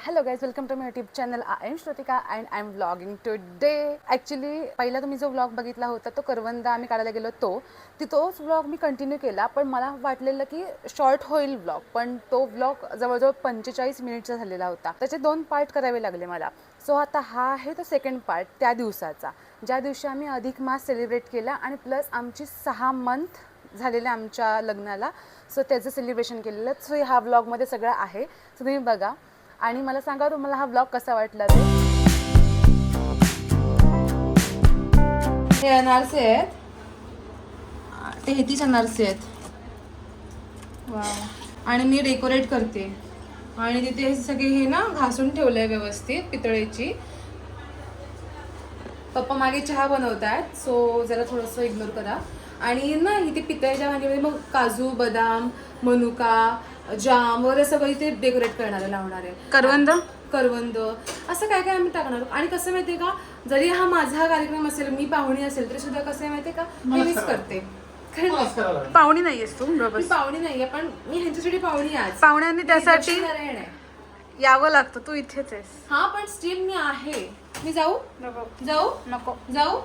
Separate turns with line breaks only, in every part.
Hello guys, welcome to my YouTube channel. I am Shrutika and I am vlogging today. Actually पहिला तुम्ही जो vlog बघितला होता तो करवंदा आम्ही काढायला गेलो तोच व्लॉग मी कंटिन्यू केला, पण मला वाटलेलं की शॉर्ट होईल व्लॉग, पण तो व्लॉग जवळजवळ 45 मिनिटचा झालेला होता. त्याचे 2 पार्ट करावे लागले मला. सो आता हा आहे तो सेकंड पार्ट त्या दिवसाचा, ज्या दिवशी आम्ही अधिक मास सेलिब्रेट केला आणि प्लस आमची 6 मंथ झालेले आमच्या लग्नाला. सो त्याचं सेलिब्रेशन केलेलं. सो ह्या व्लॉगमध्ये सगळं आहे, सो तुम्ही बघा आणि मला सांगा तुम्हाला हा व्लॉग कसा वाटला ते. हे अनारसे आहेत, 33 अनारसे आहेत. वाव. आणि मी डेकोरेट करते आणि तिथे हे सगळे हे ना घासून ठेवलंय व्यवस्थित पितळेची. पप्पा मागे चहा बनवतात, सो जरा थोडंसं इग्नोर करा. आणि ना इथे पितळेच्या भांडीमध्ये मग काजू, बदाम, मनुका, जाम वगैरे सगळं इथे डेकोरेट करणार आहे, लावणार आहे. करवंद असं काय काय आम्ही टाकणार. आणि कसं माहितीये का, जरी हा माझा कार्यक्रम असेल, मी पाहुणी असेल, तरी सुद्धा कसं आहे माहितीये का, मी मिस करते.
पाहुणी नाहीयेस तू?
मी पाहुणी नाहीये, पण मी ह्यांच्यासाठी पाहुणी आहे.
पाहुण्यांनी त्यासाठी यावं लागतं. तू इथेच आहेस.
हा, पण स्टील मी आहे. मी जाऊ
नको.
जाऊ.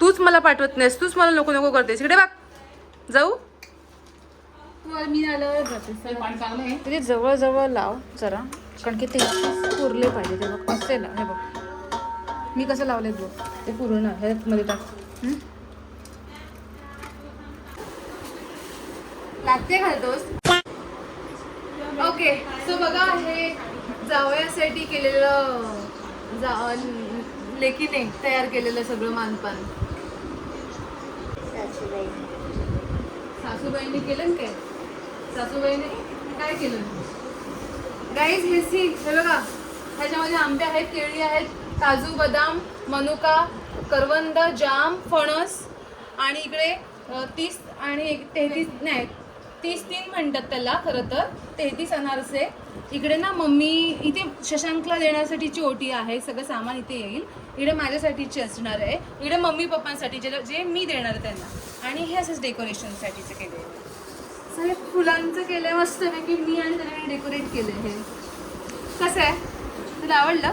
तूच मला पाठवत नाहीस, तूच मला नको नको करतेस. इकडे बघ. जाऊ.
मी आल्यावर जाते. पाणी चांगलं आहे.
तिथे जवळ जवळ लाव जरा, कारण की ते पुरले पाहिजे. ते बघ असे ना, हे बघ मी कसं लावले बघ.
ते पूर्ण ह्यात मध्ये टाक. लागते घालतोस. ओके, सो बघा हे जावयासाठी केलेलं लेकीने तयार केलेलं सगळं मानपान सासूबाईंनी केलं काय. सासूबाईने काय केलं गाईज, हे बघा. ह्याच्यामध्ये आंबे आहेत, केळी आहेत, काजू, बदाम, मनुका, करवंद, जाम, फणस आणि इकडे 30 आणि 33 नाही 33 म्हणतात त्याला खरं तर, 33 अनारसे. इकडे ना मम्मी, इथे शशांकला देण्यासाठीची ओटी आहे, सगळं सामान इथे येईल. इकडे माझ्यासाठीची असणार आहे, इकडे मम्मी पप्पांसाठी जे मी देणार आहे त्यांना. आणि हे असंच डेकोरेशनसाठीचं केलं आहे. सगळे फुलांचं केलं आहे मस्तपैकी. मी आणि त्याने डेकोरेट केलं आहे. हे कसं आहे, तुला आवडलं?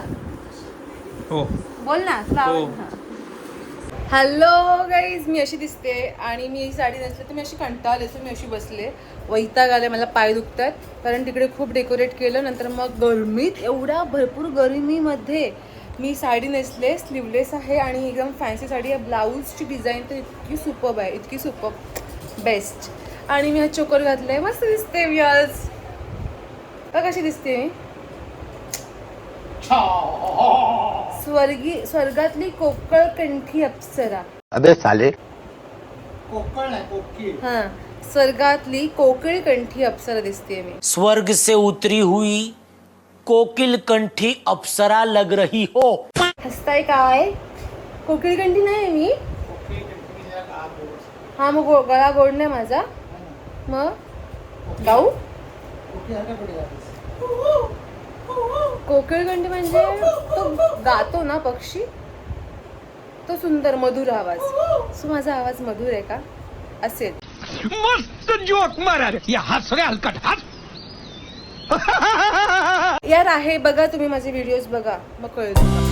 हो,
बोल ना, तुला आवडलं? हॅलो गाईज, मी अशी दिसते आणि मी साडी नेसले तर मी अशी कंटाळले, तर मी अशी बसले. वैताग आले, मला पाय दुखतात, कारण तिकडे खूप डेकोरेट केलं. नंतर मग गरमीत, एवढ्या भरपूर गरमीमध्ये मी साडी नेसले. स्लीवलेस आहे आणि एकदम फॅन्सी साडी आहे. ब्लाऊजची डिझाईन तर इतकी सुपर्ब आहे, इतकी सुपर्ब, बेस्ट. आणि मी हा चोकर घातलाय, मस्त दिसते मी आज. कशी दिसते मी? स्वर्गातली कोकळ कंठी अप्सरा.
अबे साले,
कोकळ नाही, कोकिळ.
हा, स्वर्गातली कोकिळ कंठी अप्सरा दिसते मी.
स्वर्ग से उतरी हुई कोकिल कंठी अप्सरा लग रही हो.
हसताय काय? कोकिळ कंठी नाही मी. हा, मग गळा गोड नाही माझा. मग गाऊ. कोकिळ कंठी म्हणजे तो गातो ना पक्षी, तो सुंदर मधुर आवाज. सो माझा आवाज मधुर आहे का? असेल.
मस्त जोक मारा रे, या हस रे हलकट हस.
यार आहे, बघा तुम्ही माझे व्हिडिओज बघा, मग कळेल.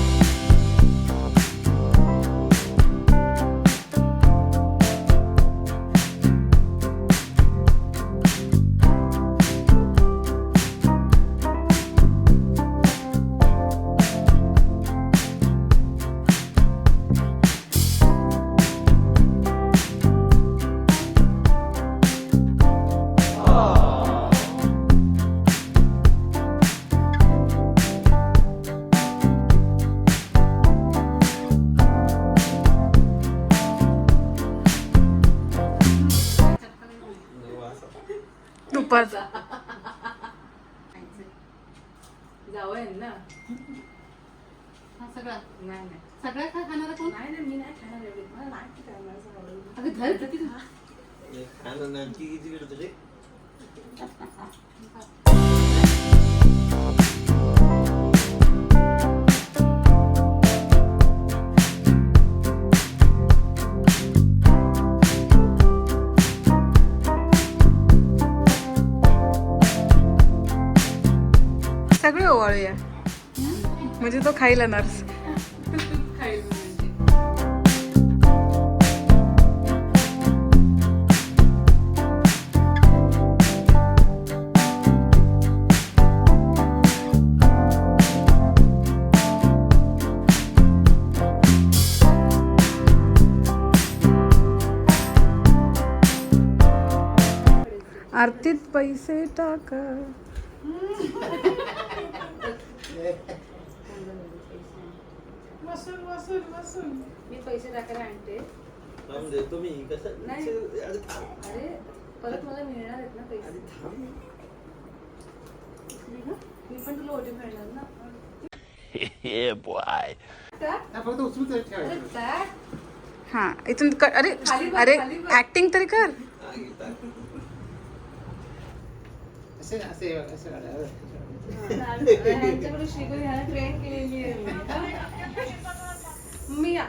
दुपार
जावं ना. सगळं नाही, सगळं काय खाणार कोण? नाही, मी नाही खाणार एवढी. मला नाही खाणार. अगं धर किती
सगळे ओवाळूया म्हणजे तो खाईल नर्स.
खाईल म्हणजे.
आरतीत पैसे टाका.
मी पैसे टाकायला आणते. नाही. अरे परत मला मिळणार आहेत ना पैसे. मी पण तुला ओटी मिळणार ना.
Yeah, boy.
फक्त उचलून ठेवायचं.
काय?
हा इथून अरे
खाली बघ,
अरे
खाली बघ.
ऍक्टिंग तरी कर.
असे असे असे
ह्यांच्याकडे शिकून ह्याला ट्रेन केलेली आहे मी. मी या.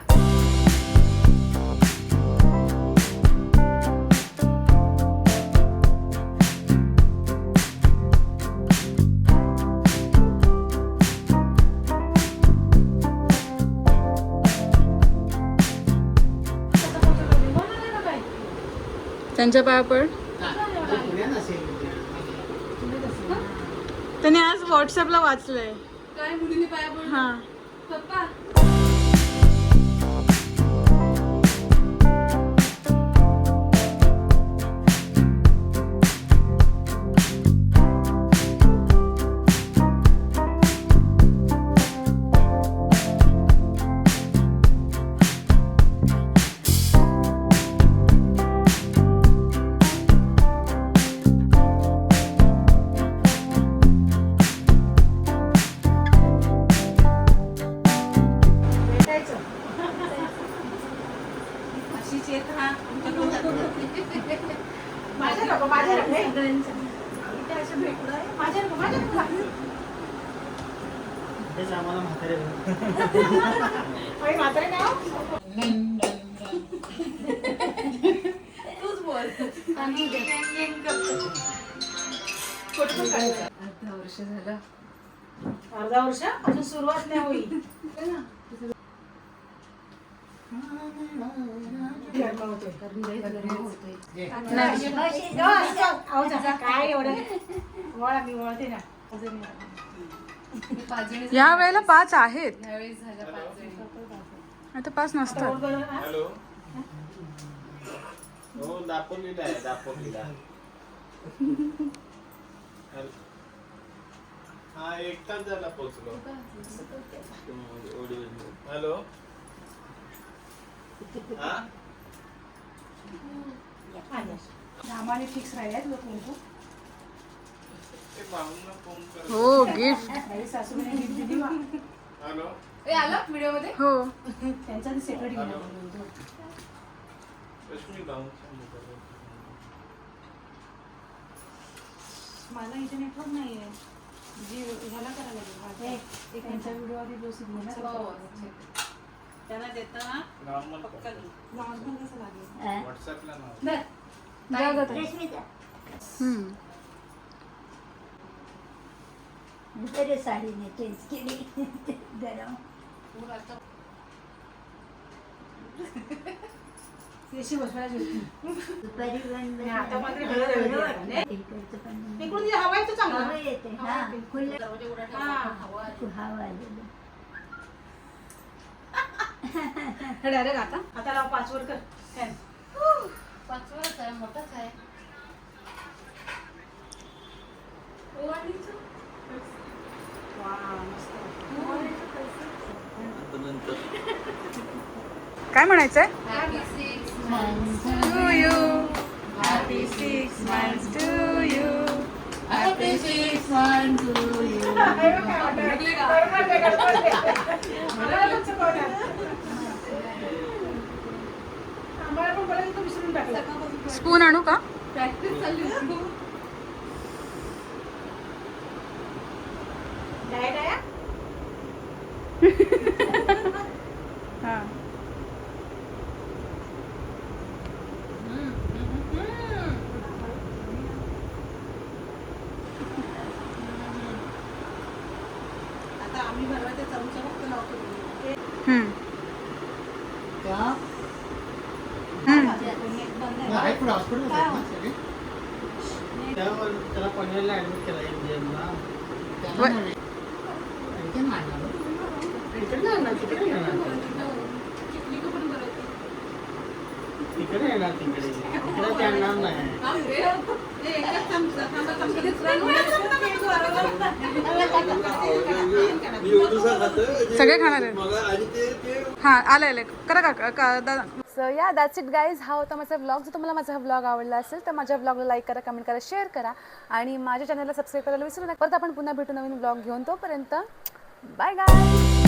त्यांच्या पाया पड. त्याने आज व्हॉट्सअपला वाचलंय.
काय मुलीने पाया पडून?
हा
पप्पा
आम्हाला म्हातारे
तूच बोल. अर्धा वर्ष झालं.
अर्धा वर्ष अजून सुरुवात नाही होईल. काय एवढं वळा मी वळते ना.
या वेळेला 5 आहेत.
ह्यावेळेस झालं 5 जणी.
आता 5 नसतात.
हॅलो हो दापोलीला आहे दापोलीला. हा 1 तास झाला पोहोचलो. हॅलो हा
आम्हाला फिक्स राहिले लोक.
ते भाऊंना फोन कर.
हो गिफ्ट.
सासूने गिफ्ट दिली बा.
हॅलो
ए आला व्हिडिओ मध्ये.
हो
त्यांचा सेपरेट
हॅलो.
गेला.
रश्मी भाऊंचा मोबाईल.
माझा इथे नेटवर्क नाही आहे. जी ह्याला करायला लागेल. एक त्यांचा व्हिडिओ आधी व्यवस्थित घेणार.
त्यांना देताना
नॉर्मल
नॉर्मल कसं लागेल.
व्हॉट्सअपला नाव.
तरी साडीने चेंज केली जरा
देशी बसवायला
दुपारी पण
आता मात्र हळद
इकडचं पण
इकडून जे हवा आहे तो चांगला.
हवा येते हा खुलं हवा आलेली.
डायरेक्ट आता लाव 5 वर कर फॅन.
5 वरच आहे, मोठाच आहे.
काय म्हणायचंय.
Happy 6 months
to you happy 6 months to you.
Happy 6 months to you.
आम्हाला पण बरं तो विसरून टाकला.
स्पून आणू का.
प्रॅक्टिस चालली होती.
डायट आहे.
हा
आम्ही भरवायचं चमचा फक्त लावतो.
त्या
नेट बंद आहे.
आहे पुढे हॉस्पिटल आहेत ना सगळे
त्याला पनवेलला ऍडमिट केला MGM-ला.
त्यांना नव्हे. इथे नाही आणणार.
इकडे नाही येणार, तिकडे नाही येणार. तिकडे येणार, तिकडे इकडे ते आणणार नाही.
एकच चमचा थांबा, चमचा दुसरा केक बरोबर.
सगळे खाणार आहेत. हां आलं करा का दादा.
सो या दॅट्स इट गाईज. हा होता माझा व्लॉग. जर तुम्हाला माझा हा व्लॉग आवडला असेल तर माझ्या व्लॉगला लाईक करा, कमेंट करा, शेअर करा आणि माझ्या चॅनलला सबस्क्राईब करायला विसरू नका. परत आपण पुन्हा भेटू नवीन व्लॉग घेऊन. तोपर्यंत बाय गाय.